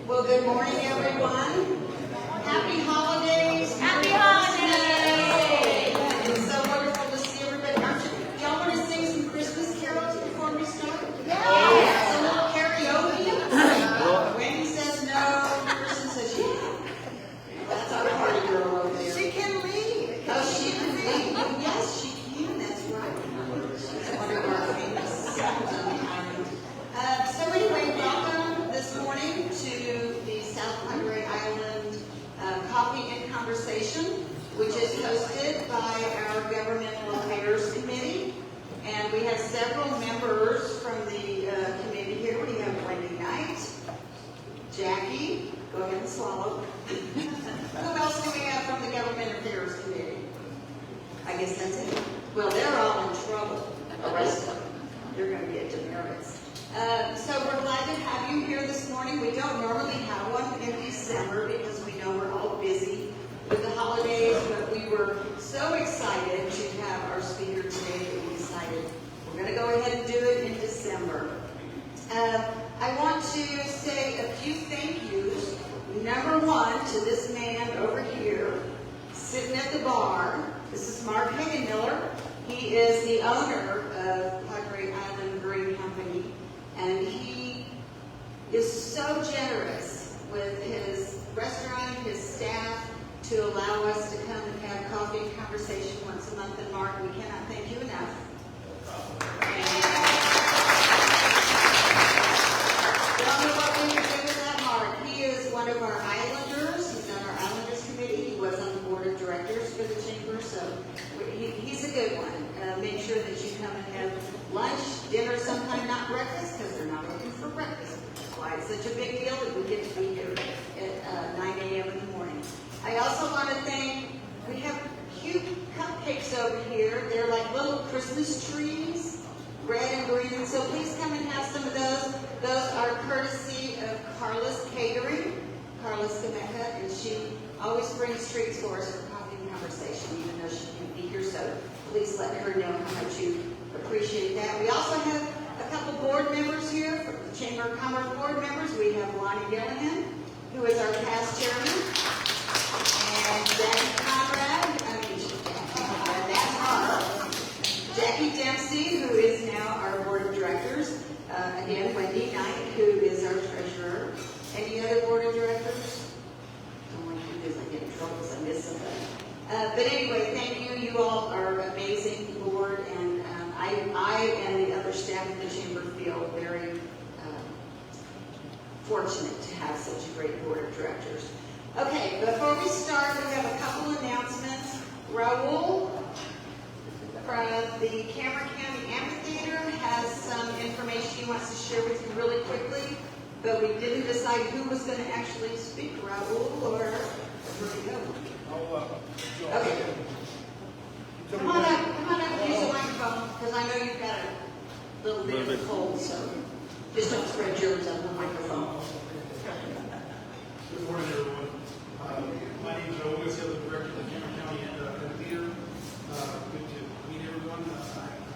Well, good morning, everyone. Happy holidays. Happy holidays. It's so wonderful to see everybody. Y'all want to sing some Christmas carols before we start? Yes. A little karaoke? Wendy says no. Kristen says yeah. That's our party girl over there. She can lead. Oh, she can lead. Yes, she can. That's right. She's one of our famous songs on the island. So anyway, welcome this morning to the South Padre Island Coffee and Conversation, which is hosted by our Governmental Affairs Committee. And we have several members from the committee here. We have Wendy Knight, Jackie, go ahead and swallow. Who else do we have from the Government Affairs Committee? I guess that's it. Well, they're all in trouble. Arrested. They're going to get demerits. So we're glad to have you here this morning. We don't normally have one in December because we know we're all busy with the holidays, but we were so excited to have our speaker today that we decided we're going to go ahead and do it in December. I want to say a few thank yous. Number one, to this man over here, sitting at the bar. This is Mark Hagenmiller. He is the owner of Padre Island Brewing Company, and he is so generous with his restaurant, his staff, to allow us to come and have coffee and conversation once a month. And Mark, we cannot thank you enough. Don't know what we would do without Mark. He is one of our Islanders. He's on our Islanders committee. He was on the board of directors for the chamber, so he's a good one. Make sure that you come and have lunch, dinner sometime, not breakfast, because they're not open for breakfast. That's why it's such a big deal that we get to be here at 9 a.m. in the morning. I also want to thank, we have cute cupcakes over here. They're like little Christmas trees, red and green, so please come and have some of those. Those are courtesy of Carla's Catering, Carla Skameka, and she always brings treats for us for coffee and conversation, even though she can't be here, so please let her know how much you appreciate that. We also have a couple board members here, from the Chamber of Commerce board members. We have Lonnie Gillihan, who is our past chairman, and Jackie Conrad, that's her. Jackie Dempsey, who is now our board of directors. Again, Wendy Knight, who is our treasurer. Any other board of directors? Don't want to do this, I get in trouble because I miss somebody. But anyway, thank you. You all are amazing board, and I and the other staff of the chamber feel very fortunate to have such a great board of directors. Okay, before we start, we have a couple announcements. Raul from the Cameron County Amphitheater has some information he wants to share with you really quickly, but we didn't decide who was going to actually speak. Raul, or where do we go? Okay. Come on up, use the microphone, because I know you've got a little bit of a cold, so just don't spread germs on the microphone. Good morning, everyone. My name is Raul Garcia, the director of the Cameron County Amphitheater. Good to meet everyone. I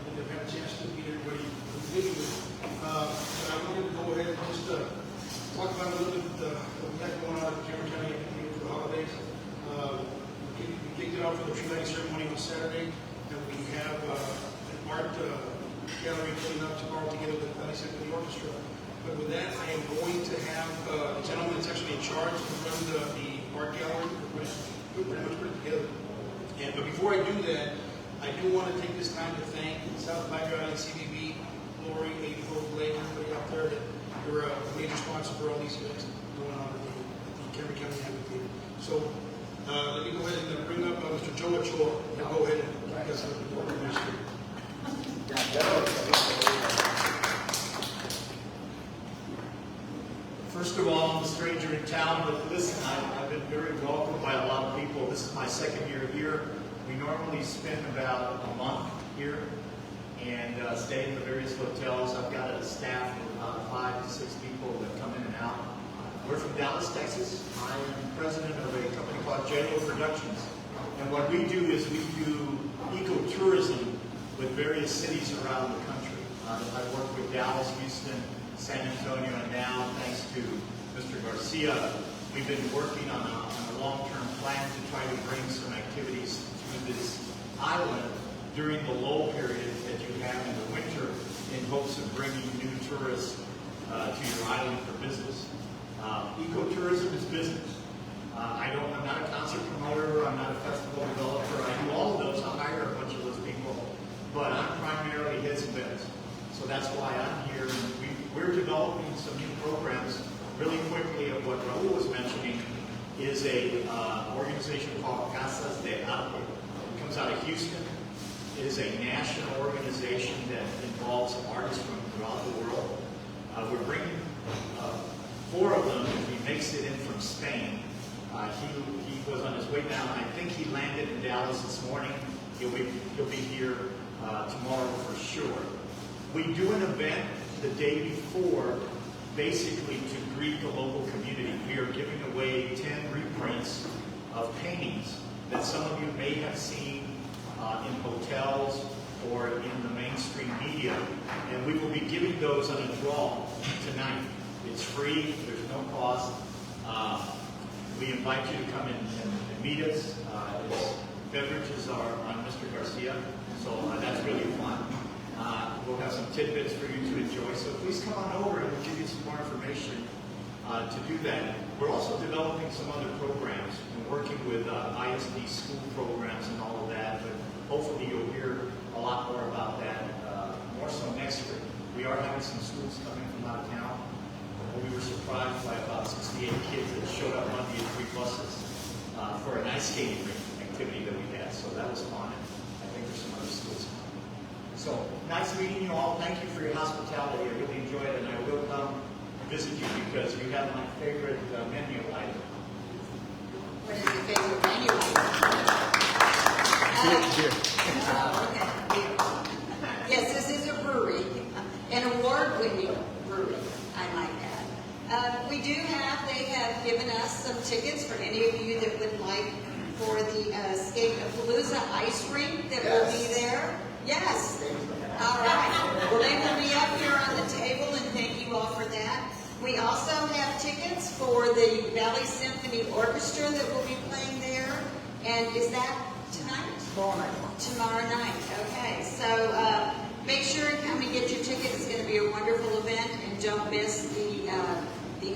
think I've had a chance to meet everybody who's meeting with. But I wanted to go ahead and just talk about a little bit what we got going on at the Cameron County Amphitheater for the holidays. We kicked it off with the tree lighting ceremony on Saturday, and we have an art gallery coming up tomorrow together with the Symphony Orchestra. But with that, I am going to have the gentleman that's actually in charge to run the art gallery. We'll pretty much put it together. But before I do that, I do want to take this time to thank South Padre Island CVB, Lori, April, Blake, everybody out there that you're a major sponsor for all these events going on at the Cameron County Amphitheater. So let me go ahead and bring up Mr. Joe Ochoa. Go ahead and discuss the program. First of all, I'm a stranger in town, but listen, I've been very welcomed by a lot of people. This is my second year here. We normally spend about a month here and stay in the various hotels. I've got a staff of about 5 to 6 people that come in and out. We're from Dallas, Texas. I am president of a company called JLO Productions. And what we do is we do ecotourism with various cities around the country. I work with Dallas, Houston, San Antonio, and now, thanks to Mr. Garcia, Garcia, we've been working on a long-term plan to try to bring some activities to this island during the lull period that you have in the winter in hopes of bringing new tourists to your island for business. Ecotourism is business. I'm not a concert promoter, I'm not a festival developer, I do all of those, I hire a bunch of those people, but I'm primarily heads and beds. So that's why I'm here, and we're developing some new programs. Really quickly, of what Raul was mentioning is a organization called Casas de Arte. It comes out of Houston. It is a national organization that involves artists from throughout the world. We're bringing 4 of them. He makes it in from Spain. He was on his way down. I think he landed in Dallas this morning. He'll be here tomorrow for sure. We do an event the day before, basically to greet the local community. We are giving away 10 reprints of paintings that some of you may have seen in hotels or in the mainstream media, and we will be giving those on a draw tonight. It's free, there's no cost. We invite you to come in and meet us. Beverages are on Mr. Garcia, so that's really fun. We'll have some tidbits for you to enjoy, so please come on over and we'll give you some more information to do that. We're also developing some other programs and working with ISD school programs and all of that, but hopefully you'll hear a lot more about that, more so next year. We are having some schools coming from out of town. We were surprised by about 68 kids that showed up on the 3 buses for an ice skating rink activity that we had, so that was fun. And I think there's some other schools coming. So, nice meeting you all. Thank you for your hospitality. I really enjoyed it, and I will come visit you because you have my favorite menu item. What is your favorite menu item? Yes, this is a brewery, an award-winning brewery. I like that. They have given us some tickets for any of you that would like for the Skate-A-Palooza ice rink that will be there. Yes. All right. Well, they will be up here on the table, and thank you all for that. We also have tickets for the Valley Symphony Orchestra that will be playing there. And is that tonight? Tomorrow night. Tomorrow night. Okay. So make sure and come and get your tickets. It's going to be a wonderful event, and don't miss the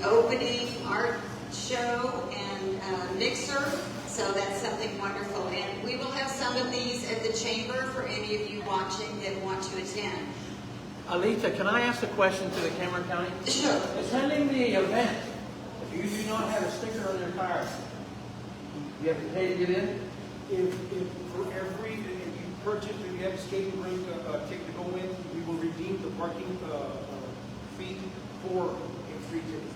opening art show and mixer. So that's something wonderful. And we will have some of these at the chamber for any of you watching that want to attend. Alita, can I ask a question to the Cameron County? Sure. Attending the event, if you do not have a sticker on your car, you have to pay to get in? If you purchase, if you have a skating rink ticket to go in, we will redeem the parking fee for a free ticket.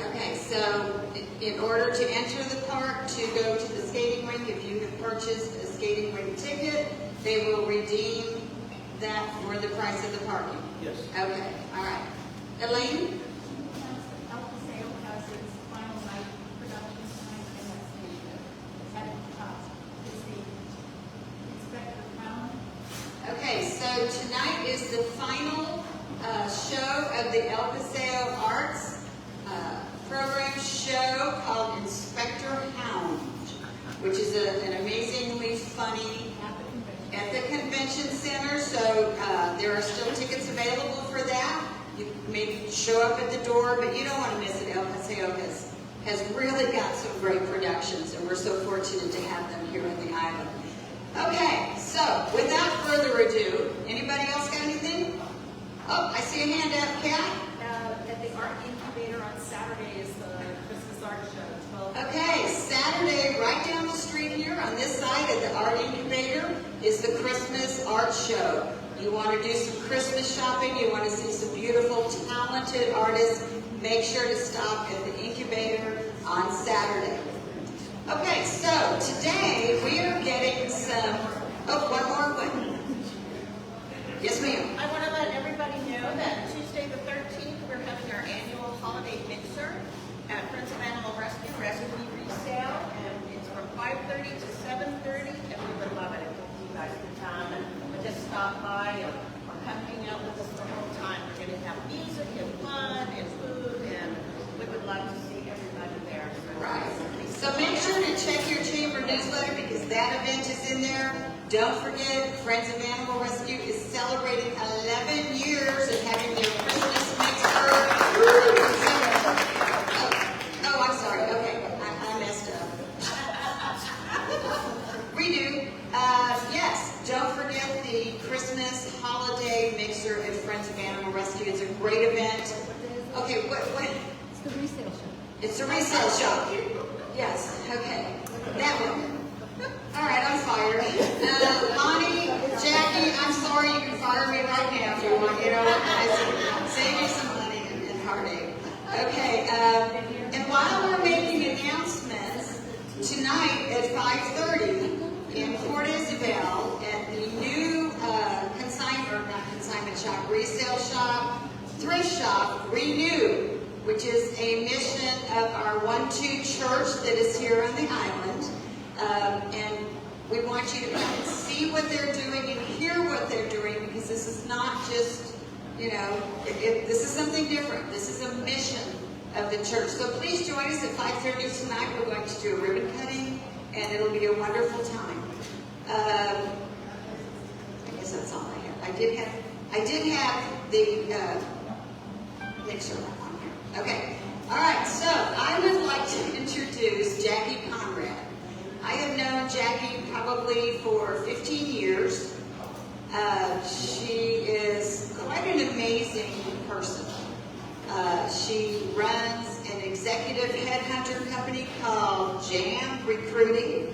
Okay, so in order to enter the park, to go to the skating rink, if you have purchased a skating rink ticket, they will redeem that for the price of the parking. Yes. Okay, all right. Elaine? El Paseo has its final night production tonight in that station. It's at the top. It's the Inspector Crown. Okay, so tonight is the final show of the El Paseo Arts program show called Inspector Hound, which is an amazingly funny at the convention center. So there are still tickets available for that. You maybe show up at the door, but you don't want to miss it. El Paseo has really got some great productions, and we're so fortunate to have them here on the island. Okay, so without further ado, anybody else got anything? Oh, I see a hand up, Kat. At the Art Incubator on Saturday is the Christmas Art Show. Okay, Saturday, right down the street here on this side of the Art Incubator is the Christmas Art Show. You want to do some Christmas shopping, you want to see some beautiful, talented artists, make sure to stop at the Incubator on Saturday. Okay, so today we are getting some, one more one. Yes, ma'am. I want to let everybody know that Tuesday the 13th, we're having our annual holiday mixer at Friends of Animal Rescue Recipe Resale, and it's from 5:30 to 7:30, and we would love it if you guys could come and just stop by or come hang out with us the whole time. We're going to have music and fun and food, and we would love to see everyone. newsletter because that event is in there. Don't forget, Friends of Animal Rescue is celebrating 11 years of having their Christmas mixer. Oh, I'm sorry. Okay, I messed up. Redo. Yes, don't forget the Christmas holiday mixer at Friends of Animal Rescue. It's a great event. Okay, what? It's the resale shop. It's a resale shop. Yes, okay. That one. All right, I'm fired. Lonnie, Jackie, I'm sorry, you can fire me right now if you want. You know what, guys? Save you some money and heartache. Okay, and while we're making announcements, tonight at 5:30 in Port Isabel at the new resale shop, thrift shop, Renew, which is a mission of our 1-2 church that is here on the island. And we want you to come and see what they're doing and hear what they're doing, because this is not just, this is something different. This is a mission of the church. So please join us at 5:30 tonight. We're going to do a ribbon cutting, and it'll be a wonderful time. I guess that's all I have. I did have the mixer on here. Okay. All right. So I would like to introduce Jackie Conrad. I have known Jackie probably for 15 years. She is quite an amazing person. She runs an executive headhunter company called Jam Recruiting,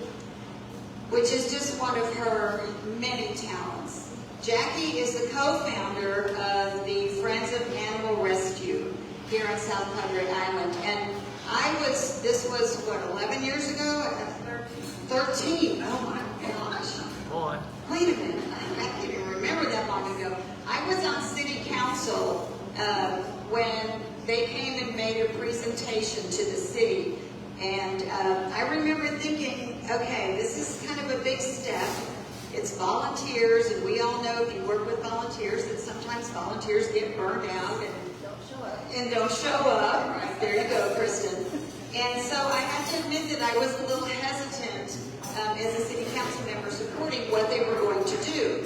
which is just one of her many talents. Jackie is the co-founder of the Friends of Animal Rescue here on South Padre Island. And this was what, 11 years ago? 13. Oh my gosh. Boy. Wait a minute. I can't even remember that long ago. I was on city council when they came and made a presentation to the city. And I remember thinking, okay, this is kind of a big step. It's volunteers, and we all know if you work with volunteers that sometimes volunteers get burned out and don't show up. Right, there you go, Kristen. And so I have to admit that I was a little hesitant as a city council member supporting what they were going to do.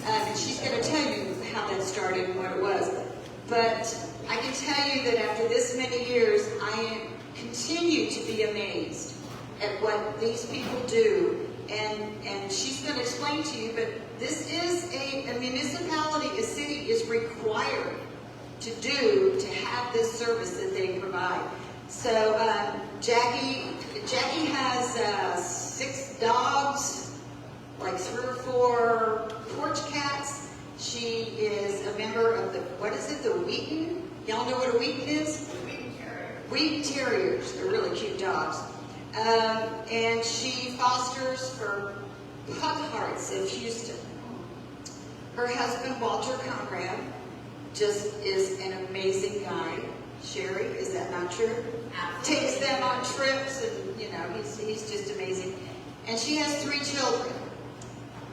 And she's going to tell you how that started and what it was. But I can tell you that after this many years, I continue to be amazed at what these people do. And she's going to explain to you, but this is a municipality, a city is required to have this service that they provide. So Jackie has 6 dogs, like 3 or 4 porch cats. She is a member of the, what is it, the Wheaton? Y'all know what a Wheaton is? Wheaton Terrier. Wheaton Terriers. They're really cute dogs. And she fosters for Pug Hearts of Houston. Her husband, Walter Conrad, just is an amazing guy. Sherry, is that not true? Absolutely. Takes them on trips, and he's just amazing. And she has 3 children,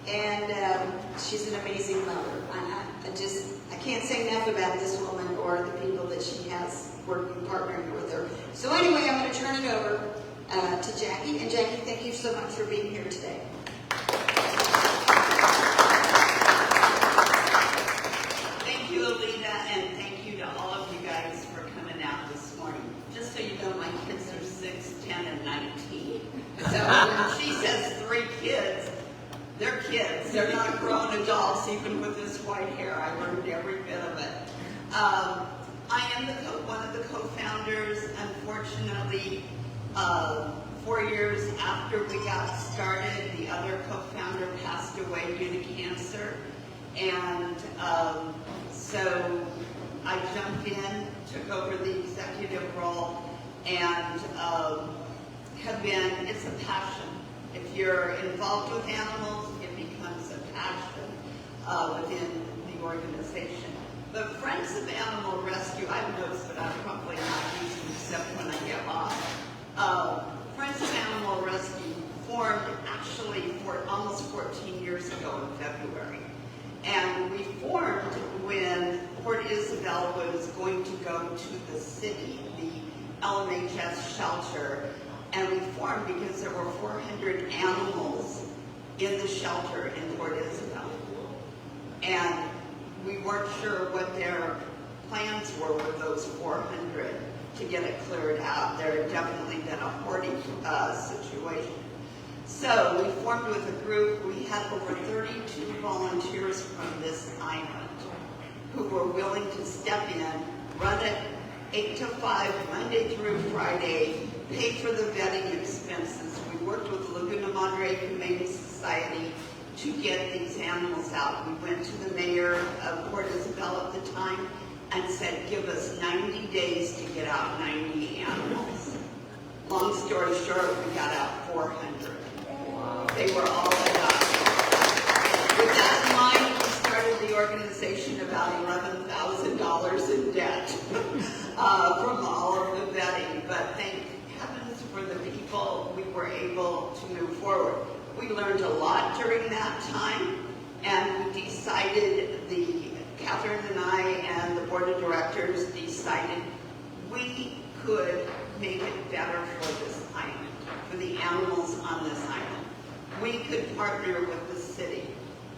and she's an amazing mother. I can't say enough about this woman or the people that she has working, partnering with her. So anyway, I'm going to turn it over to Jackie. And Jackie, thank you so much for being here today. Thank you, Alita, and thank you to all of you guys for coming out this morning. Just so you know, my kids are 6, 10, and 19. So when she says 3 kids, they're kids. They're not grown adults, even with this white hair. I learned every bit of it. I am one of the co-founders. Unfortunately, 4 years after we got started, the other co-founder passed away due to cancer. And so I jumped in, took over the executive role, and it's a passion. If you're involved with animals, it becomes a passion within the organization. But Friends of Animal Rescue, I've noticed that I'm probably not using except when I get lost. Friends of Animal Rescue formed actually for almost 14 years ago in February. And we formed when Port Isabel was going to go to the city, the LMHS shelter, And we formed because there were 400 animals in the shelter in Port Isabel. And we weren't sure what their plans were with those 400 to get it cleared out. There had definitely been a hoarding situation. So we formed with a group. We had over 32 volunteers from this island who were willing to step in, run it 8 to 5, Monday through Friday, pay for the vetting expenses. We worked with the Laguna Madre Humane Society to get these animals out. We went to the mayor of Port Isabel at the time and said, give us 90 days to get out 90 animals. Long story short, we got out 400. They were all adopted. With that in mind, we started the organization about $11,000 in debt from all of the vetting. But thank heavens for the people we were able to move forward. We learned a lot during that time, and we decided, Catherine and I and the board of directors decided we could make it better for this island, for the animals on this island. We could partner with the city.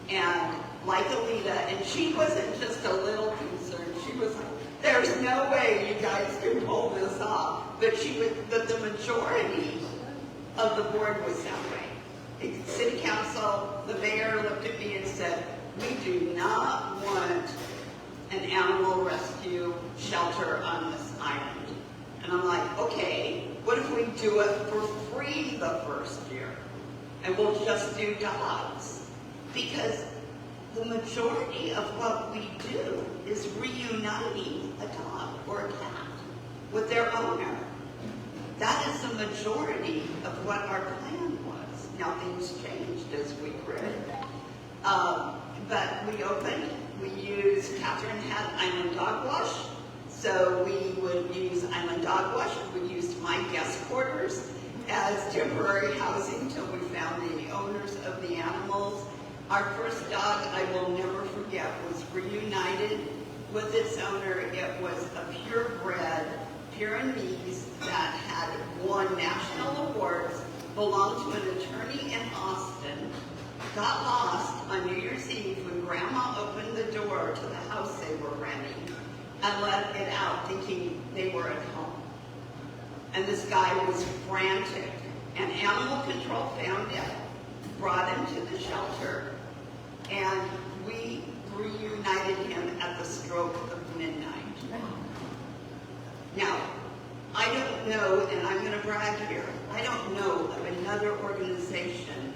And like Alita, and she wasn't just a little concerned, she was like, there's no way you guys can pull this off. But the majority of the board was that way. The city council, the mayor looked at me and said, we do not want an animal rescue shelter on this island. And I'm like, okay, what if we do it for free the first year? And we'll just do dogs. Because the majority of what we do is reuniting a dog or a cat with their owner. That is the majority of what our plan was. Now things changed as we grew. But we opened, we used, Catherine had Island Dog Wash, so we would use Island Dog Wash. We used my guest quarters as temporary housing till we found the owners of the animals. Our first dog, I will never forget, was reunited with its owner. It was a purebred Pyrenees that had won national awards, belonged to an attorney in Austin, got lost on New Year's Eve when Grandma opened the door to the house they were renting and let it out thinking they were at home. And this guy was frantic, and animal control found it, brought him to the shelter, and we reunited him at the stroke of midnight. Now, I don't know, and I'm going to brag here, I don't know of another organization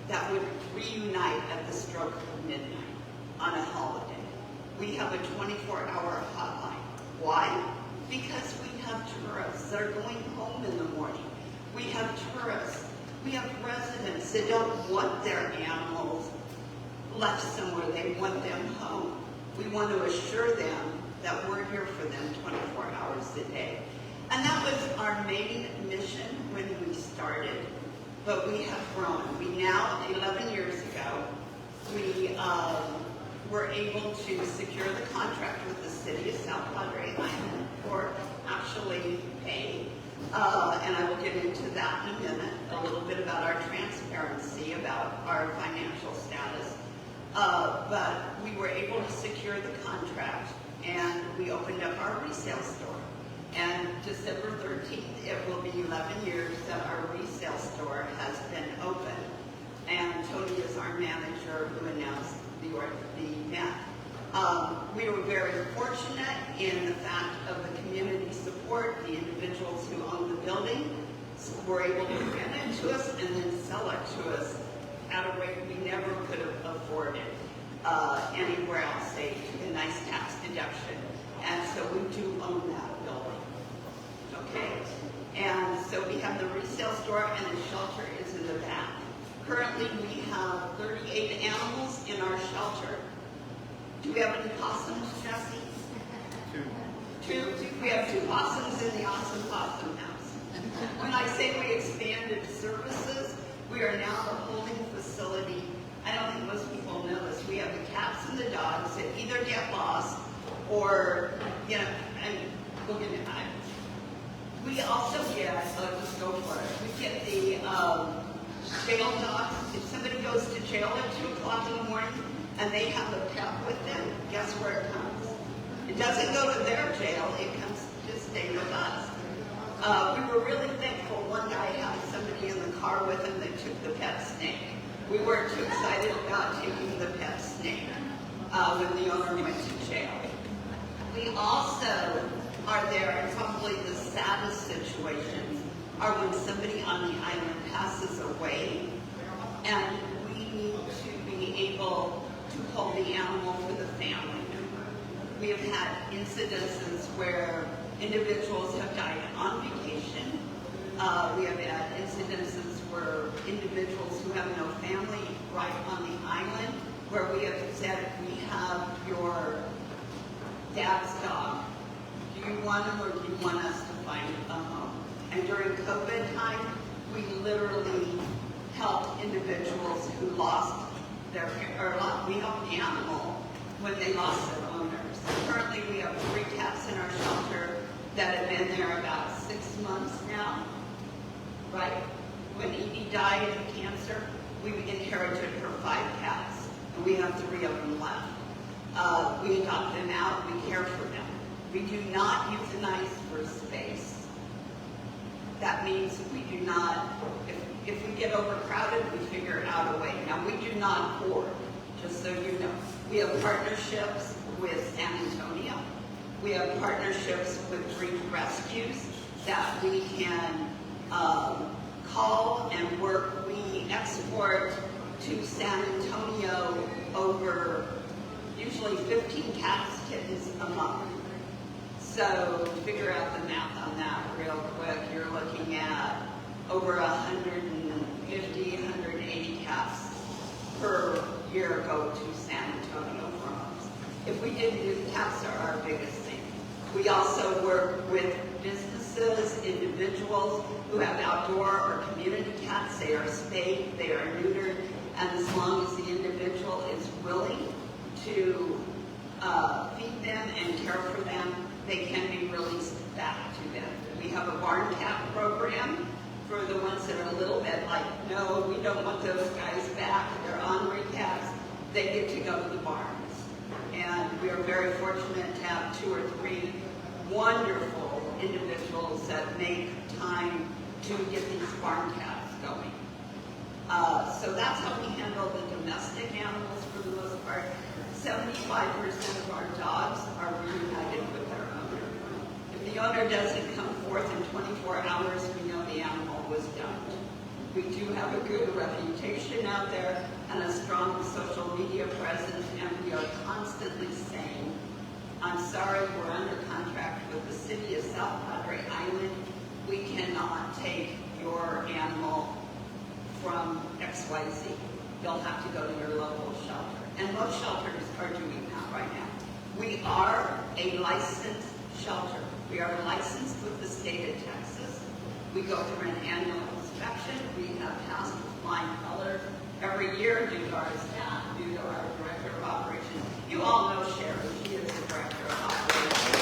that would reunite at the stroke of midnight on a holiday. We have a 24-hour hotline. Why? Because we have tourists that are going home in the morning. We have tourists. We have residents that don't want their animals left somewhere. They want them home. We want to assure them that we're here for them 24 hours a day. And that was our main mission when we started, but we have grown. We now, 11 years ago, we were able to secure the contract with the city of South Padre Island for actually pay. And I will get into that in a minute, a little bit about our transparency, about our financial status. But we were able to secure the contract, and we opened up our resale store. And December 13th, it will be 11 years that our resale store has been open. And Tony is our manager who announced the event. We were very fortunate in the fact of the community support. The individuals who own the building were able to rent it to us and then sell it to us at a rate we never could have afforded anywhere else. They took a nice tax deduction. And so we do own that building. Okay? And so we have the resale store, and the shelter is in the back. Currently, we have 38 animals in our shelter. Do we have any possums, Jesse? Two. We have 2 possums in the Awesome Possum House. When I say we expanded services, we are now a holding facility. I don't think most people know this. We have the cats and the dogs that either get lost or, and we'll get into that. We also get, let's go for it, we get the jail dogs. If somebody goes to jail at 2 o'clock in the morning and they have a pet with them, guess where it comes? It doesn't go to their jail, it comes to stay with us. We were really thankful one guy had somebody in the car with him that took the pet snake. We weren't too excited about taking the pet snake when the owner went to jail. We also are there, and probably the saddest situations are when somebody on the island passes away, and we need to be able to hold the animal for the family member. We have had incidences where individuals have died on vacation. We have had incidences where individuals who have no family right on the island, where we have said, we have your dad's dog. Do you want him or do you want us to find a home? And during COVID time, we literally helped individuals who lost their, we helped the animal when they lost their owners. Currently, we have 3 cats in our shelter that have been there about 6 months now, right? When Edie died of cancer, we inherited her 5 cats, and we have 3 of them left. We adopt them out, we care for them. We do not euthanize for space. That means we do not, if we get overcrowded, we figure out a way. Now, we do not hoard, just so you know. We have partnerships with San Antonio. We have partnerships with Dream Rescues that we can call and work. We export to San Antonio over usually 15 cats, kittens a month. So to figure out the math on that real quick, you're looking at over 150, 180 cats per year go to San Antonio from us. If we didn't do the cats are our biggest thing. We also work with businesses, individuals who have outdoor or community cats. They are spayed, they are neutered, and as long as the individual is willing to feed them and care for them, they can be released back to them. We have a barn cat program for the ones that are a little bit like, no, we don't want those guys back. They're ornery cats. They get to go to the barns. And we are very fortunate to have 2 or 3 wonderful individuals that make time to get these barn cats going. So that's how we handle the domestic animals for the most part. 75% of our dogs are reunited with their owner. If the owner doesn't come forth in 24 hours, we know the animal was dumped. We do have a good reputation out there and a strong social media presence, and we are constantly saying, I'm sorry, we're under contract with the city of South Padre Island. We cannot take your animal from XYZ. You'll have to go to your local shelter. And most shelters are doing that right now. We are a licensed shelter. We are licensed with the state of Texas. We go through an annual inspection. We have passed with flying colors every year due to our staff, due to our director of operations. You all know Sherry. She is the director of operations.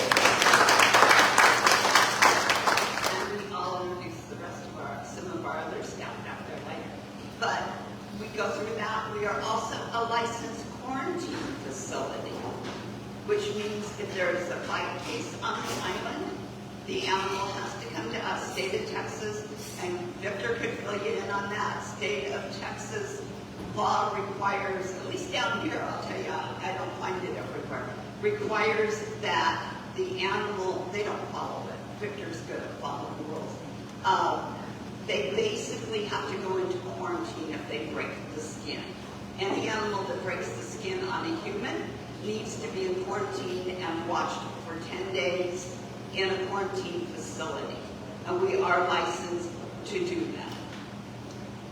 And we all introduce the rest of some of our other staff out there later. But we go through that. We are also a licensed quarantine facility, which means if there is a bite case on the island, the animal has to come to us, state of Texas, and Victor could fill you in on that. State of Texas law requires, at least down here, I'll tell you, I don't find it everywhere, requires that the animal, they don't follow it. Victor's good at following the rules. They basically have to go into quarantine if they break the skin. Any animal that breaks the skin on a human needs to be in quarantine and watched for 10 days in a quarantine facility. And we are licensed to do that.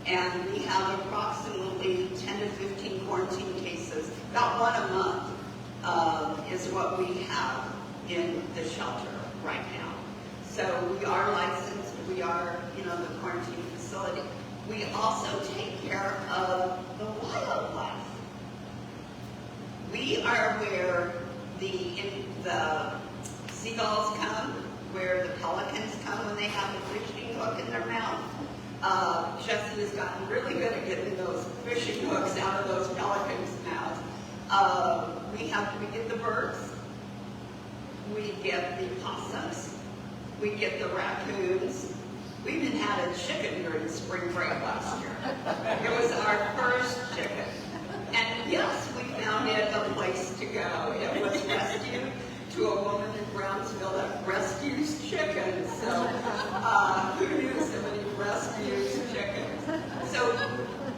And we have approximately 10 to 15 quarantine cases, about 1 a month is what we have in the shelter right now. So we are licensed. We are, the quarantine facility. We also take care of the wildlife. We are where the seagulls come, where the pelicans come when they Jesse has gotten really good at getting those fishing hooks out of those pelicans' mouths. We get the birds, we get the possums, we get the raccoons. We even had a chicken during spring break last year. It was our first chicken. And yes, we found it a place to go. It was rescued to a woman in Brownsville that rescues chickens. So who knew somebody rescues chickens? So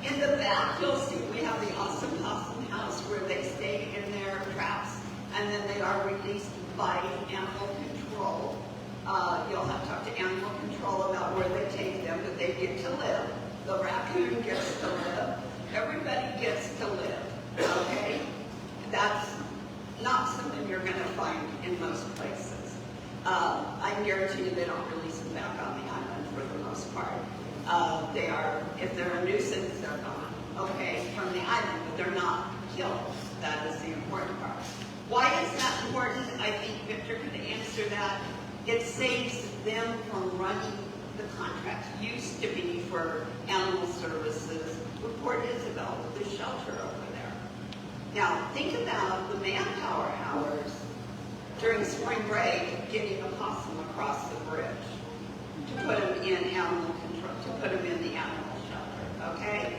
in the back, you'll see we have the awesome possum house where they stay in their traps and then they are released by animal control. You'll have to talk to animal control about where they take them, but they get to live. The raccoon gets to live. Everybody gets to live, okay? That's not something you're going to find in most places. I guarantee you they don't release them back on the island for the most part. If they're a nuisance, they're gone, okay, from the island, but they're not killed. That is the important part. Why is that important? I think Victor could answer that. It saves them from running. The contract used to be for animal services with Port Isabel, with the shelter over there. Now, think about the manpower hours during spring break getting a possum across the bridge to put them in animal control, to put them in the animal shelter, okay?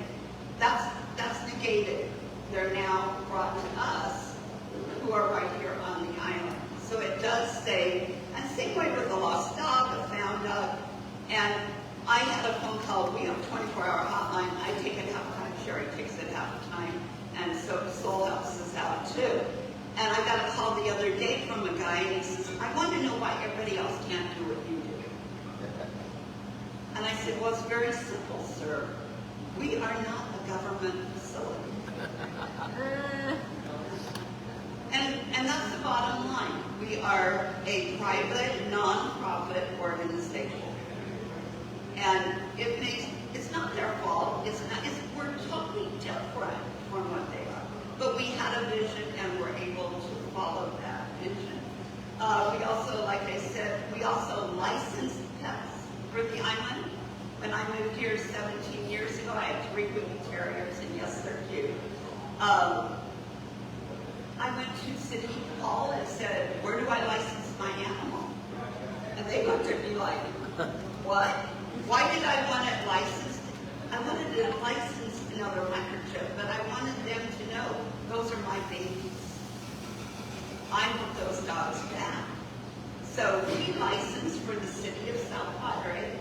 That's negated. They're now brought to us, who are right here on the island. So it does save, and same way with the lost dog, a found dog. And I had a phone call. We have a 24-hour hotline. I take it half the time. Sherry takes it half the time. And so Soul helps us out too. And I got a call the other day from a guy, and he says, I want to know why everybody else can't do what you do. And I said, well, it's very simple, sir. We are not a government facility. And that's the bottom line. We are a private, non-profit organization. And it's not their fault. We're totally different from what they are. But we had a vision and we're able to follow that vision. We also, like I said, we also licensed pets for the island. When I moved here 17 years ago, I had 3 Whippy Terriers, and yes, they're cute. I went to City Hall and said, where do I license my animal? And they looked at me like, what? Why did I want it licensed? I wanted it licensed another microchip, but I wanted them to know those are my babies. I want those dogs back. So we license for the city of South Padre,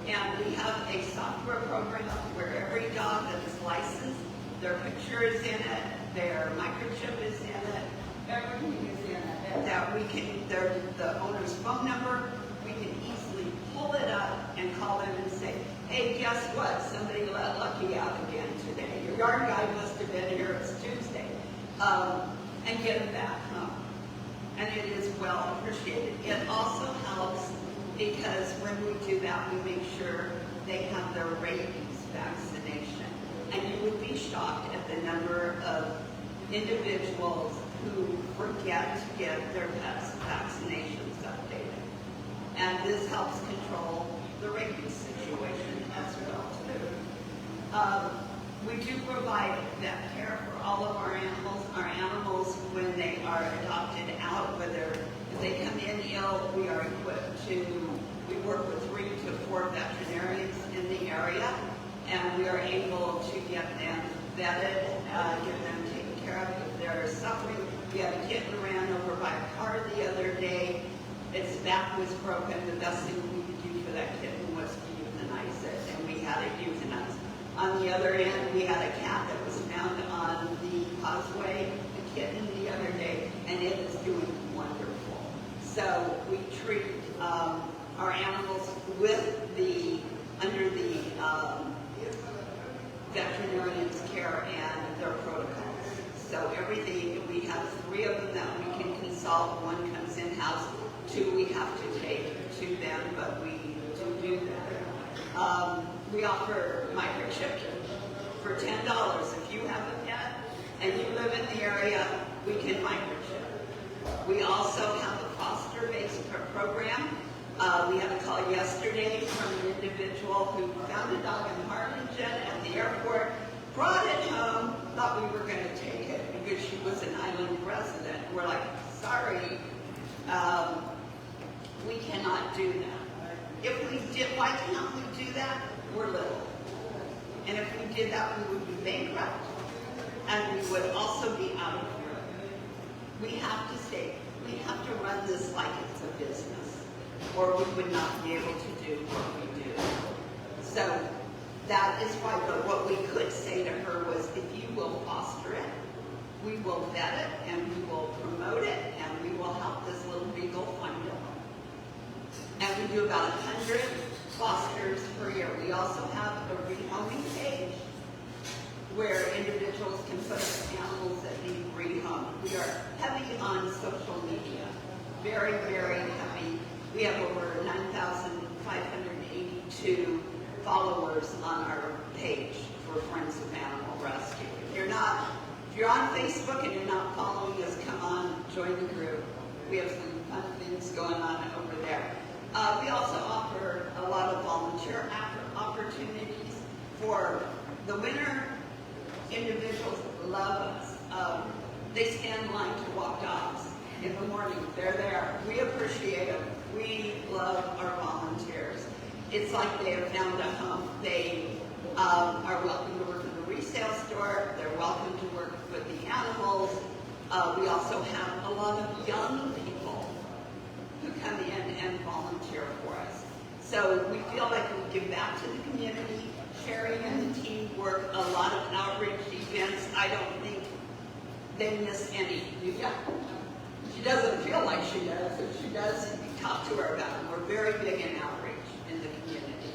and we have a software program where every dog that is licensed, their picture is in it, their microchip is in it, everything is in it, and that we can, the owner's phone number, we can easily pull it up and call them and say, hey, guess what? Somebody let Lucky out again today. Your yard guy must have been here, it's Tuesday. And get them back home. And it is well appreciated. It also helps because when we do that, we make sure they have their rabies vaccination. And you would be shocked at the number of individuals who forget to get their pets' vaccinations updated. And this helps control the rabies situation as well, too. We do provide vet care for all of our animals. Our animals, when they are adopted out, whether if they come in ill, we are equipped to, we work with 3 to 4 veterinarians in the area, and we are able to get them vetted, get them taken care of if they're suffering. We had a kitten ran over by a car the other day. Its back was broken. The best thing we could do for that kitten was to euthanize it, and we had it euthanized. On the other end, we had a cat that was found on the causeway, a kitten the other day, and it is doing wonderful. So we treat our animals under the veterinarian's care and their protocols. So everything, we have 3 of them that we can consult. 1 comes in-house, 2 we have to take to them, but we do that. We offer microchip for $10. If you have a pet and you live in the area, we can microchip. We also have a foster-based program. We had a call yesterday from an individual who found a dog in Harlingen at the airport, brought it home, thought we were going to take it because she was an island resident. We're like, sorry, we cannot do that. If we did, why can't we do that? We're little. And if we did that, we would be bankrupt, and we would also be out of work. We have to run this like it's a business, or we would not be able to do what we do. So that is why what we could say to her was, if you will foster it, we will vet it, and we will promote it, and we will help this little beagle find a home. And we do about 100 fosters per year. We also have a rehoming page where individuals can put animals that need rehomed. We are heavy on social media, very, very heavy. We have over 9,582 followers on our page for Friends of Animal Rescue. If you're on Facebook and you're not following us, come on, join the group. We have some fun things going on over there. We also offer a lot of volunteer opportunities for the winter. Individuals love us. They stand in line to walk dogs in the morning. They're there. We appreciate them. We love our volunteers. It's like they have found a home. They are welcome to work in the resale store. They're welcome to work with the animals. We also have a lot of young people who come in and volunteer for us. So we feel like we give back to the community. Sherry and the team work a lot of outreach events. I don't think they miss any. She doesn't feel like she does. If she does, you talk to her about it. We're very big in outreach in the community.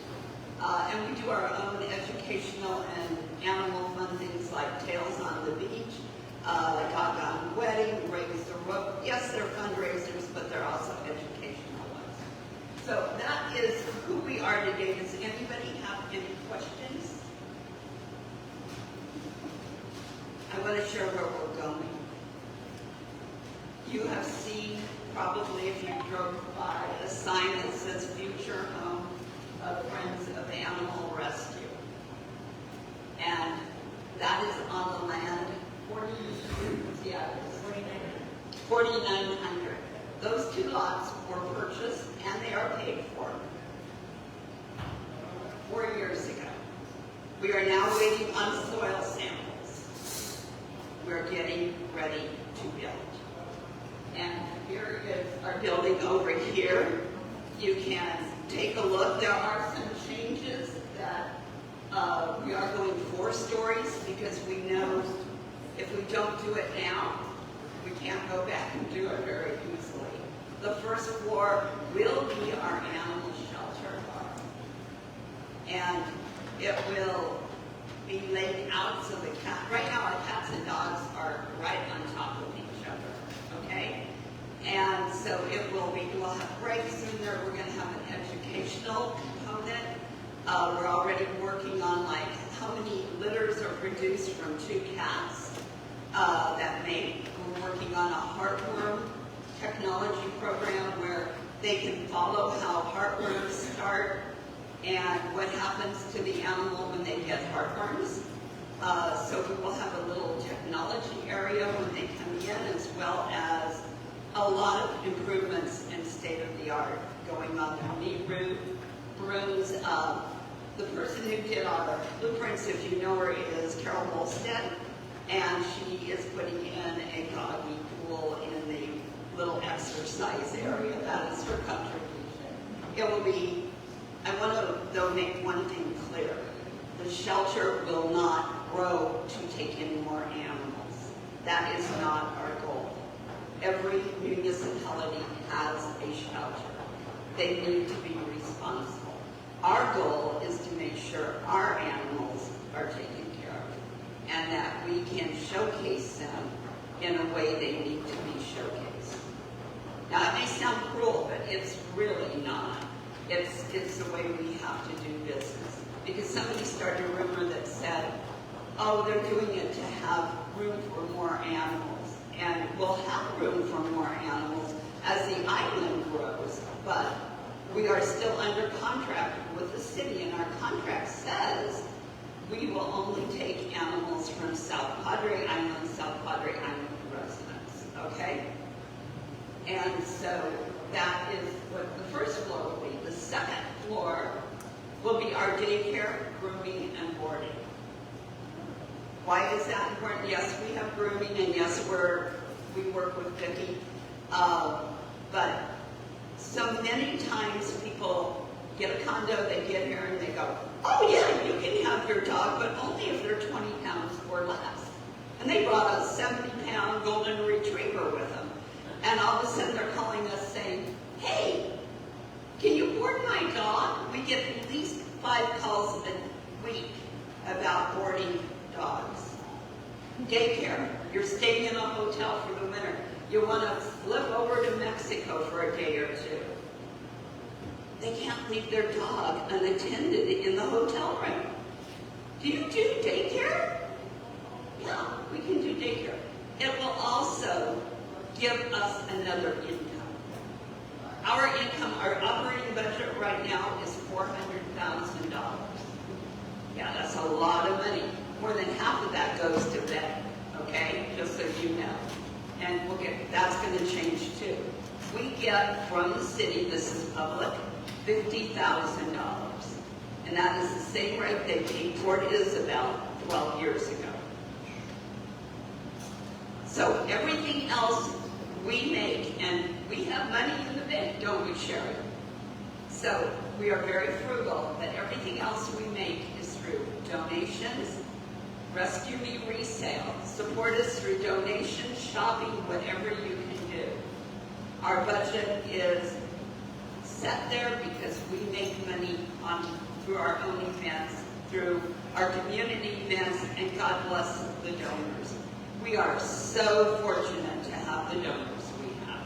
And we do our own educational and animal fun things like Tales on the Beach, like Doggone Wedding, Raise the Rope. Yes, they're fundraisers, but they're also educational ones. So that is who we are today. Does anybody have any questions? I want to share where we're going. You have seen, probably if you drove by, a sign that says Future Home of Friends of Animal Rescue. And that is on the land 4,900. Those two lots were purchased and they are paid for 4 years ago. We are now waiting on soil samples. We're getting ready to build. And here is our building over here. You can take a look. There are some changes that we are going 4 stories because we know if we don't do it now, we can't go back and do it very easily. The first floor will be our animal shelter. And it will be laid out so the cat, right now our cats and dogs are right on top of each other, okay? And so it will be, we'll have breaks in there, we're gonna have an educational component. We're already working on like how many litters are produced from 2 cats that mate. We're working on a heartworm technology program where they can follow how heartworms start and what happens to the animal when they get heartworms. So we will have a little technology area when they come in, as well as a lot of improvements in state-of-the-art going on the knee rooms. The person who did our blueprints, if you know her, is Carol Bolstead, and she is putting in a doggy pool in the little exercise area. That is her contribution. It will be, I want to, though, make one thing clear. The shelter will not grow to take in more animals. That is not our goal. Every municipality has a shelter. They need to be responsible. Our goal is to make sure our animals are taken care of and that we can showcase them in a way they need to be showcased. Now, it may sound cruel, but it's really not. It's the way we have to do business. Because somebody started a rumor that said, oh, they're doing it to have room for more animals. And we'll have room for more animals as the island grows, but we are still under contract with the city. only take animals from South Padre Island residents, okay? And so that is what the first floor will be. The second floor will be our daycare, grooming, and boarding. Why is that important? Yes, we have grooming, and yes, we work with Vicki. But so many times people get a condo, they get here, and they go, oh yeah, you can have your dog, but only if they're 20 pounds or less. And they brought a 70-pound golden retriever with them. And all of a sudden they're calling us saying, hey, can you board my dog? We get at least 5 calls a week about boarding dogs. Daycare, you're staying in a hotel for the winter. You want to flip over to Mexico for a day or two. They can't leave their dog unattended in the hotel room. Do you do daycare? Yeah, we can do daycare. It will also give us another income. Our income, our operating budget right now is $400,000. Yeah, that's a lot of money. More than half of that goes to vet, okay? Just so you know. And that's going to change too. We get from the city, this is public, $50,000. And that is the same rate they paid Port Isabel 12 years ago. So everything else we make, and we have money in the bank, don't we, Sherry? So we are very frugal, but everything else we make is through donations, Rescue Me resale. Support us through donations, shopping, whatever you can do. Our budget is set there because we make money through our own events, through our community events, and God bless the donors. We are so fortunate to have the donors we have.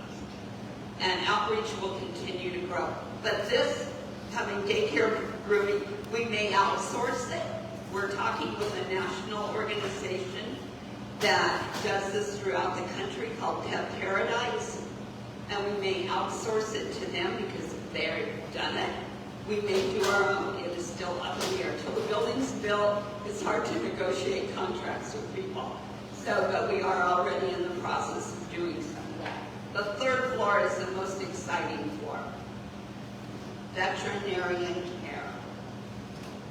And outreach will continue to grow. But this coming daycare grooming, we may outsource it. We're talking with a national organization that does this throughout the country called Pet Paradise. And we may outsource it to them because they've done it. We may do our own. It is still up in the air. Until the building's built, it's hard to negotiate contracts with people. So, but we are already in the process of doing some of that. The third floor is the most exciting floor. Veterinarian care.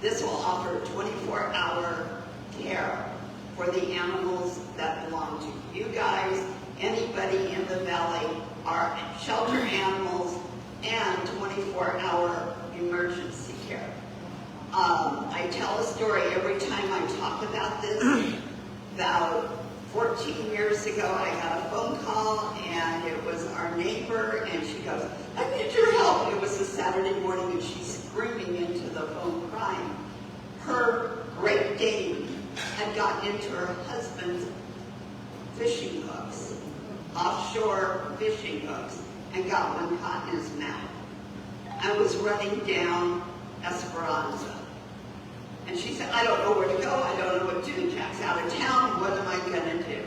This will offer 24-hour care for the animals that belong to you guys, anybody in the valley, our shelter animals, and 24-hour emergency care. I tell a story every time I talk about this. About 14 years ago, I got a phone call, and it was our neighbor, and she goes, I need your help. It was a Saturday morning, and she's screaming into the phone, crying. Her Great Dane had gotten into her husband's fishing hooks, offshore fishing hooks, and got one caught in his mouth. I was running down Esperanza. And she said, I don't know where to go. I don't know what to do. Jack's out of town. What am I going to do?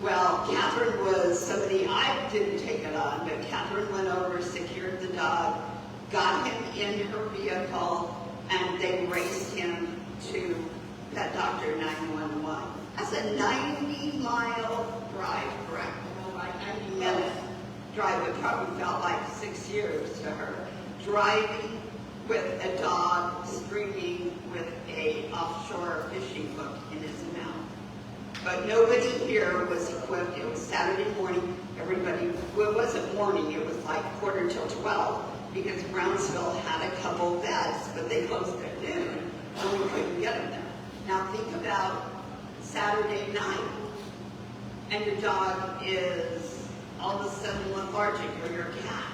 Well, Catherine was somebody, I didn't take it on, but Catherine went over, secured the dog, got him in her vehicle, and they raced him to Pet Doctor 911. That's a 90-mile drive, correct? No, like 90-minute drive. It probably felt like 6 years to her. Driving with a dog screaming with a offshore fishing hook in his mouth. But nobody here was equipped. It was Saturday morning. Everybody, well, it wasn't morning, it was like 11:45 because Brownsville had a couple vets, but they closed at noon, and we couldn't get them there. Now think about Saturday night, and your dog is all of a sudden lethargic, or your cat,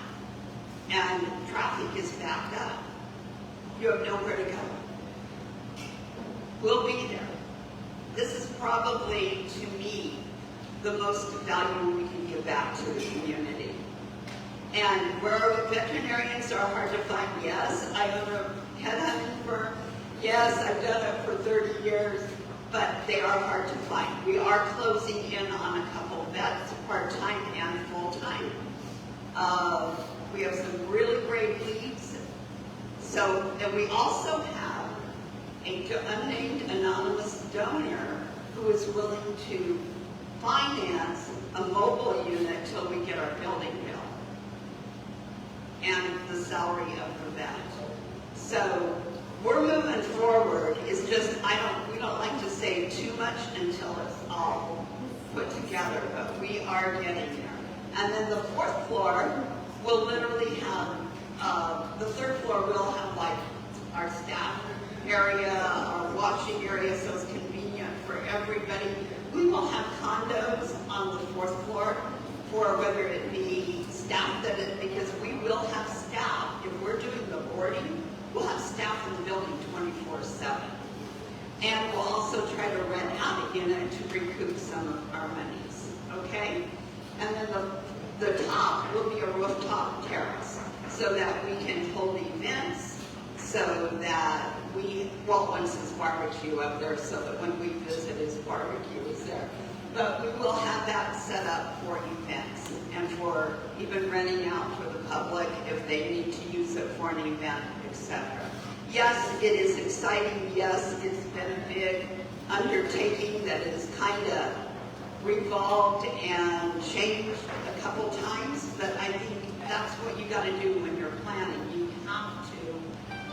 and traffic is backed up. You have nowhere to go. We'll be there. This is probably, to me, the most value we can give back to the community. And where veterinarians are hard to find, yes, I own a pet hunting firm. Yes, I've done it for 30 years, but they are hard to find. We are closing in on a couple vets, part-time and full-time. We have some really great leads. So, and we also have unnamed anonymous donor who is willing to finance a mobile unit till we get our building built and the salary of the vet. So we're moving forward. It's just, we don't like to say too much until it's all put together, but we are getting there. And then the fourth floor will literally have, the third floor will have like our staff area, our washing area, so it's convenient for everybody. We will have condos on the fourth floor for whether it be staff because we will have staff. If we're doing the boarding, we'll have staff in the building 24/7. And we'll also try to rent out a unit to recoup some of our monies, okay? And then the top will be a rooftop terrace so that we can hold events, so that once it's barbecue up there, so that when we visit, his barbecue is there. But we will have that set up for events and for even renting out for the public if they need to use it for an event, etc. Yes, it is exciting. Yes, it's been a big undertaking that has kind of revolved and changed a couple times, but I think that's what you got to do when you're planning. You have to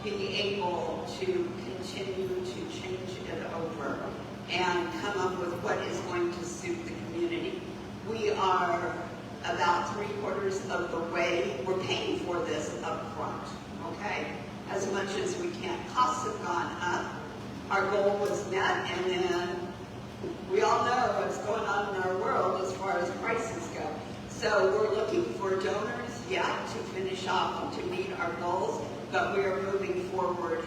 be able to continue to change it over and come up with what is going to suit the community. We are about 3/4 of the way. We're paying for this up front, okay? As much as we can. Costs have gone up. Our goal was met, and then we all know what's going on in our world as far as prices go. So we're looking for donors yet to finish off and to meet our goals, but we are moving forward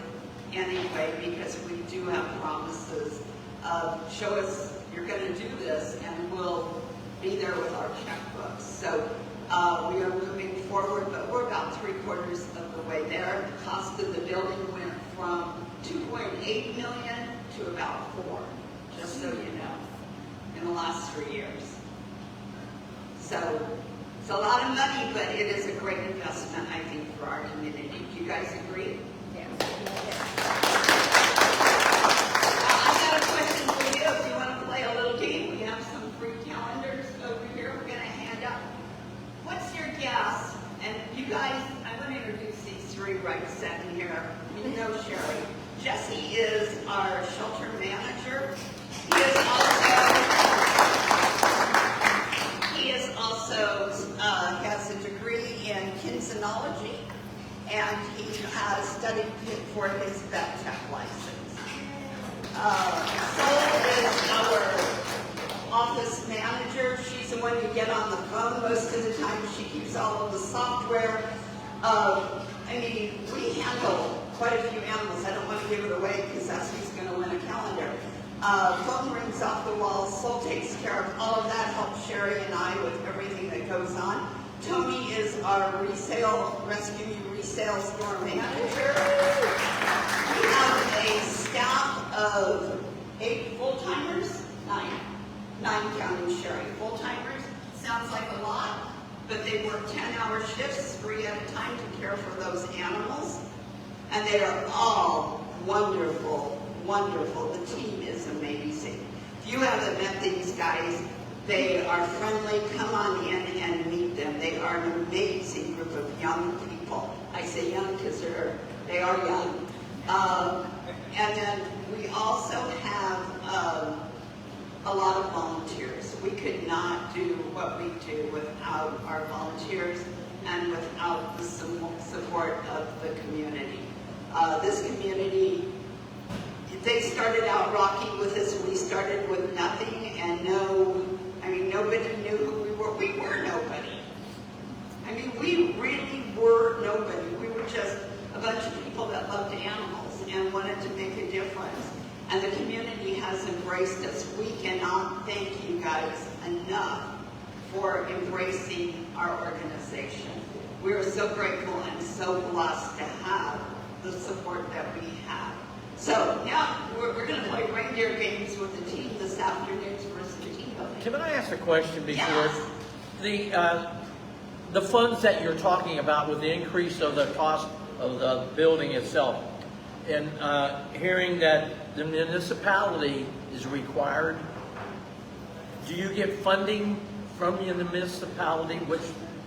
anyway because we do have promises of show us you're going to do this and we'll be there with our checkbooks. So we are moving forward, but we're about 3/4 of the way there. The cost of the building went from $2.8 million to about $4 million, just so you know, in the last 3 years. So it's a lot of money, but it is a great investment, I think, for our community. Do you guys agree? Yes. I've got a question for you. If you want to play a little game, we have some free calendars over here. We're going to hand out. What's your guess? And you guys, I want to introduce these three right second here. You know Sherry. Jesse is our shelter manager. He has a degree in kinesiology, and he has studied for his vet tech license. Sol is our office manager. She's the one you get on the phone most of the time. She keeps all of the software. We handle quite a few animals. I don't want to give it away because that's who's going to win a calendar. Phone rings off the wall. Sol takes care of all of that, helps Sherry and I with everything that goes on. Tony is our rescue resale store manager. We have a staff of 8 full-timers, 9 counting Sherry. Full-timers sounds like a lot, but they work 10-hour shifts, 3 at a time to care for those animals. And they are all wonderful, wonderful. The team is amazing. If you haven't met these guys, they are friendly. Come on in and meet them. They are an amazing group of young people. I say young because they are young. And then we also have a lot of volunteers. We could not do what we do without our volunteers and without the support of the community. This community, they started out rocky with us. We started with nothing, and nobody knew who we were. We were nobody. We really were nobody. We were just a bunch of people that loved animals and wanted to make a difference. And the community has embraced us. We cannot thank you guys enough for embracing our organization. We are so grateful and so blessed to have the support that we have. So now we're going to play reindeer games with the team this afternoon versus the team building. Can I ask a question before? Yes. The funds that you're talking about with the increase of the cost of the building itself, And hearing that the municipality is required, do you get funding from the municipality, which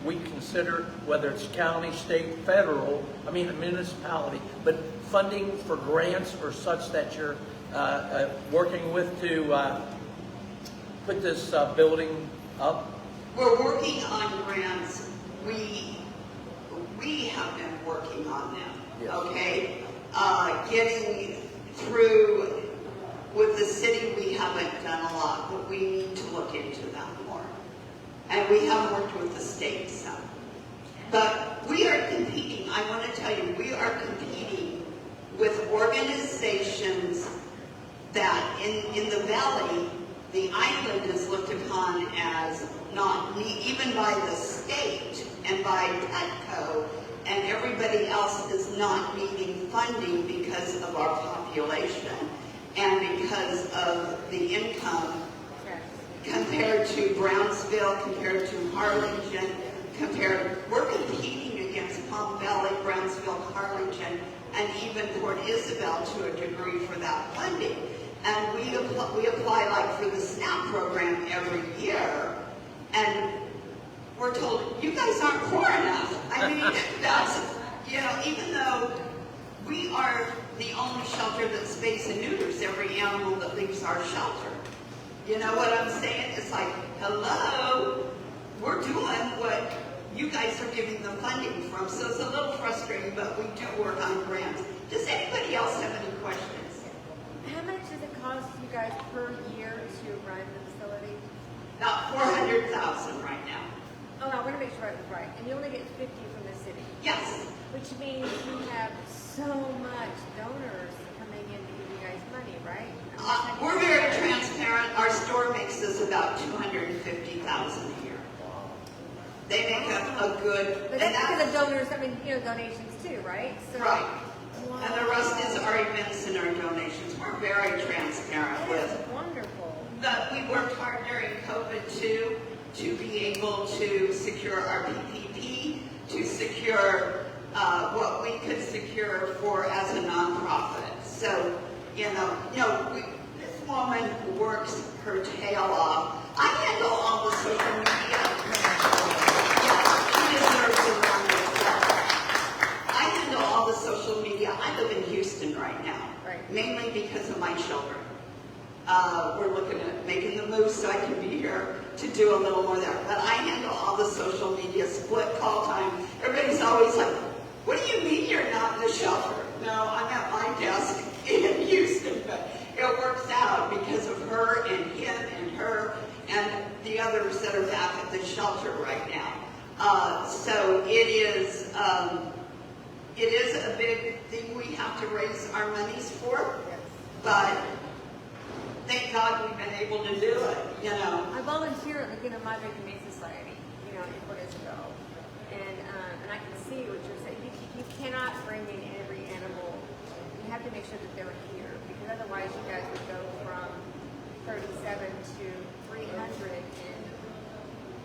we consider, whether it's county, state, federal, I mean a municipality, but funding for grants or such that you're working with to put this building up? We're working on grants. We have been working on them, Yes. okay? Getting through with the city, we haven't done a lot, but we need to look into that more. And we have worked with the state some. But we are competing, I want to tell you, we are competing with organizations that in the valley, the island is looked upon as not neat, even by the state and by Petco, and everybody else is not needing funding because of our population and because of the income compared to Brownsville, compared to Harlingen, we're competing against Palm Valley, Brownsville, Harlingen, and even Port Isabel to a degree for that funding. And we apply like for the SNAP program every year, and we're told, you guys aren't poor enough. I mean, that's, even though we are the only shelter that spays and neuters every animal that leaves our shelter. You know what I'm saying? It's like, hello, we're doing what you guys are giving the funding from. So it's a little frustrating, but we do work on grants. Does anybody else have any questions? How much does it cost you guys per year to run the facility? About 400,000 right now. Oh, I want to make sure I was right. And you only get 50 from the city, Yes. which means you have so much donors coming in to give you guys money, right? We're very transparent. Our store makes us about 250,000 a year. They make a good, But that's because of donors, donations too, right? So, right. Wow. And the rest is our events and our donations. We're very transparent That with. is wonderful. But we worked hard during COVID too, to be able to secure our PPP, to secure what we could secure for as a nonprofit. So, this woman works her tail off. I handle all the social media. Yeah, she deserves a round of applause. I handle all the social media. I live in Houston right now, Right. mainly because of my children. We're looking at making the move so I can be here to do a little more there. But I handle all the social media, split call time. Everybody's always like, what do you mean you're not in the shelter? No, I'm at my desk in Houston, but it works out because of her and him and her and the others that are back at the shelter right now. So it is a big thing we have to raise our monies for, but thank God we've been able to do it, I volunteer at Laguna Madre Humane Society, in Port Isabel. And I can see what you're saying. You cannot bring in every animal. You have to make sure that they're here, because otherwise you guys would go from 37 to 300 in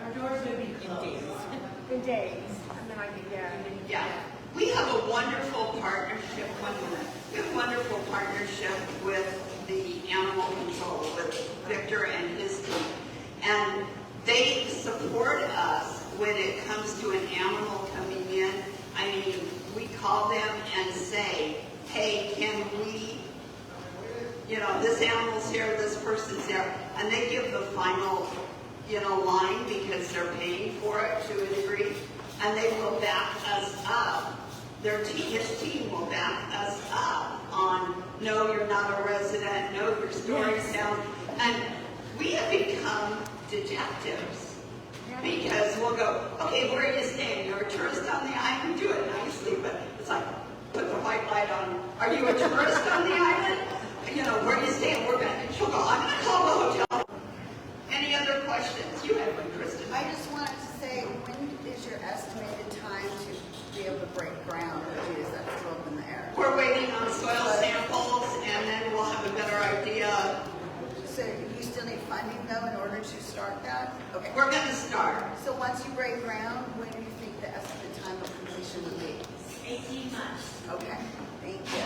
Our doors will be in days. days. And then Yeah. We have a wonderful partnership, we have a wonderful partnership with the animal control, with Victor and his team. And they support us when it comes to an animal coming in. I mean, we call them and say, hey, can we, this animal's here, this person's there. And they give the final, line because they're paying for it to a degree. And they will back us up. His team will back us up on, no, you're not a resident, no, your story's down. And we have become detectives because we'll go, okay, where are you staying? You're a tourist on the island? Do it nicely, but it's like, put the white light on. Are you a tourist on the island? Where are you staying? She'll go, I'm going to call the hotel. Any other questions? You have one, Kristen. I just wanted to say, when is your estimated time to be able to break ground, or is that still up in the air? We're waiting on soil samples, and then we'll have a better idea. So you still need funding though in order to start that? Okay. We're going to start. So once you break ground, when do you think the estimated time of completion would be? 18 months. Okay, thank you.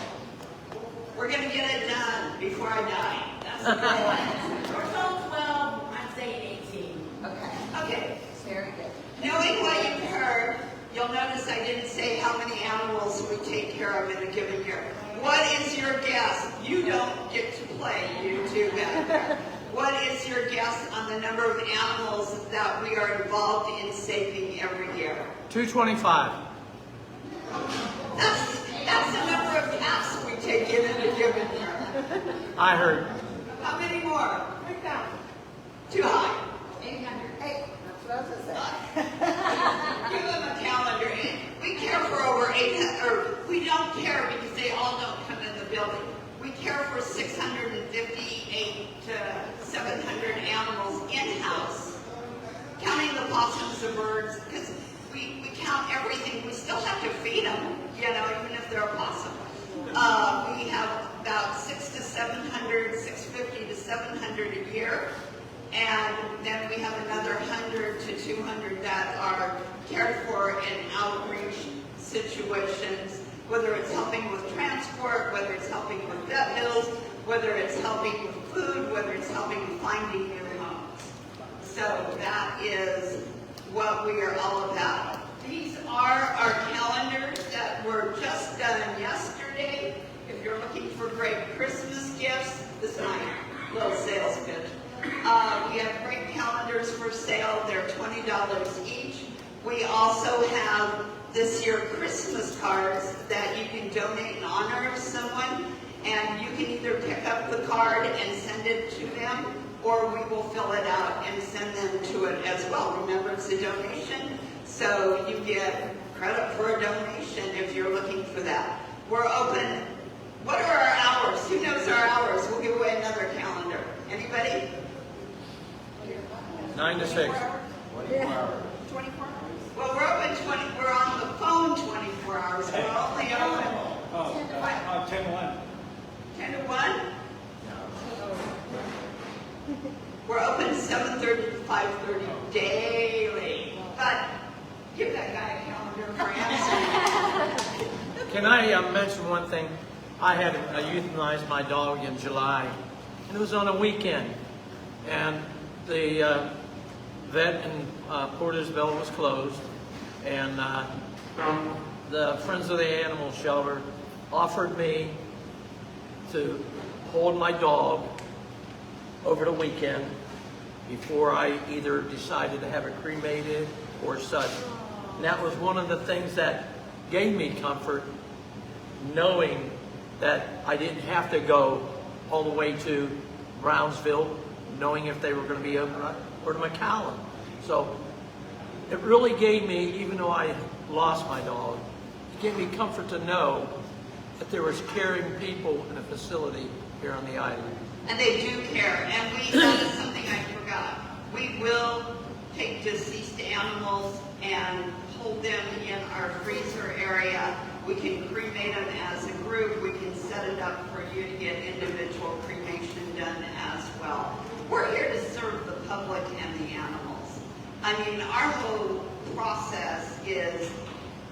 We're gonna get it done before I die. That's the plan. We're told 12, I'm saying 18. Okay, Okay, very good. knowing what you've heard, you'll notice I didn't say how many animals we take care of in a given year. What is your guess? You don't get to play, you two back there. What is your guess on the number of animals that we are involved in saving every year? 225. That's the number of cats we take in a given year. I heard. How many more? 3,000. Too high. 800. Hey, that's what I was gonna say. Give them a calendar. We care for over 800, or we don't care because they all don't come in the building. We care for 658 to 700 animals in-house, counting the possums, the birds, because we count everything. We still have to feed them, even if they're a possum. We have about 650 to 700 a year. And then we have another 100 to 200 that are cared for in outreach situations, whether it's helping with transport, whether it's helping with vet bills, whether it's helping with food, whether it's helping with finding new homes. So that is what we are all about. These are our calendars that were just done yesterday. If you're looking for great Christmas gifts, this is my little sales pitch. We have great calendars for sale. They're $20 each. We also have this year Christmas cards that you can donate in honor of someone, and you can either pick up the card and send it to them, or we will fill it out and send them to it as well. Remember, it's a donation, so you get credit for a donation if you're looking for that. We're open. What are our hours? Who knows our hours? We'll give away another calendar. Anybody? 9 to 6. 24 hours. Well, we're open we're on the phone 24 hours. We're only open 10 to 1. 10 to 1. We're open 7:30 to 5:30 daily. But give that guy a calendar for answering. Can I mention one thing? I had euthanized my dog in July, and it was on a weekend, and the vet in Portersville was closed, and the Friends of the Animal Shelter offered me to hold my dog over the weekend before I either decided to have it cremated or such. And that was one of the things that gave me comfort, knowing that I didn't have to go all the way to Brownsville, knowing if they were going to be open, or to McAllen. So it really gave me, even though I lost my dog, it gave me comfort to know that there was caring people in a facility here on the island. And they do care. And that is something I forgot. We will take deceased animals and hold them in our freezer area. We can cremate them as a group. We can set it up for you to get individual cremation done as well. We're here to serve the public and the animals. I mean, our whole process is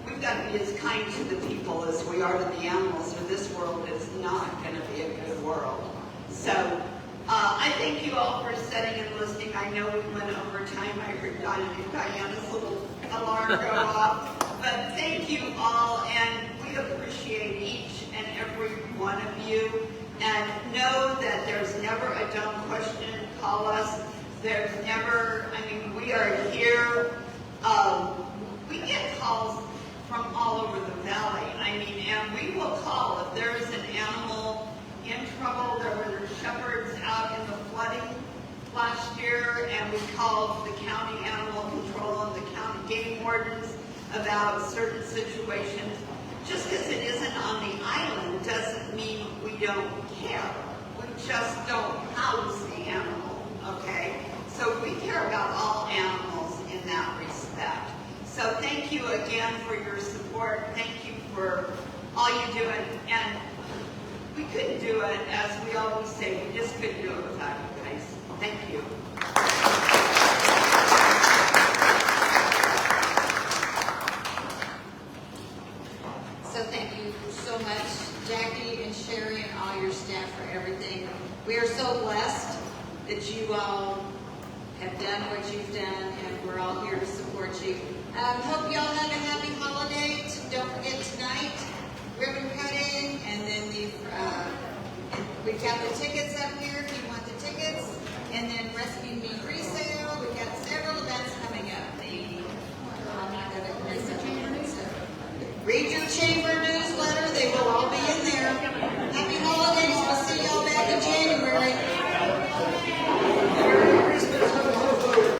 we've got to be as kind to the people as we are to the animals, or this world is not going to be a good world. So I thank you all for sitting and listening. I know we went over time. I heard Diana's little alarm go off. But thank you all, and we appreciate each and every one of you. And know that there's never a dumb question. Call us. There's never, we are here. We get calls from all over the valley. And we will call if there is an animal in trouble. There were shepherds out in the flooding last year, and we called the county animal control and the county game wardens about certain situations. Just because it isn't on the island doesn't mean we don't care. We just don't house the animal, okay? So we care about all animals in that respect. So thank you again for your support. Thank you for all you do. And we couldn't do it, as we always say, we just couldn't do it without you guys. Thank you. So thank you so much, Jackie and Sherry and all your staff for everything. We are so blessed that you all have done what you've done, and we're all here to support you. Hope y'all have a happy holiday. Don't forget tonight, ribbon cutting, and then we've got the tickets up here if you want the tickets, and then Rescue Me resale.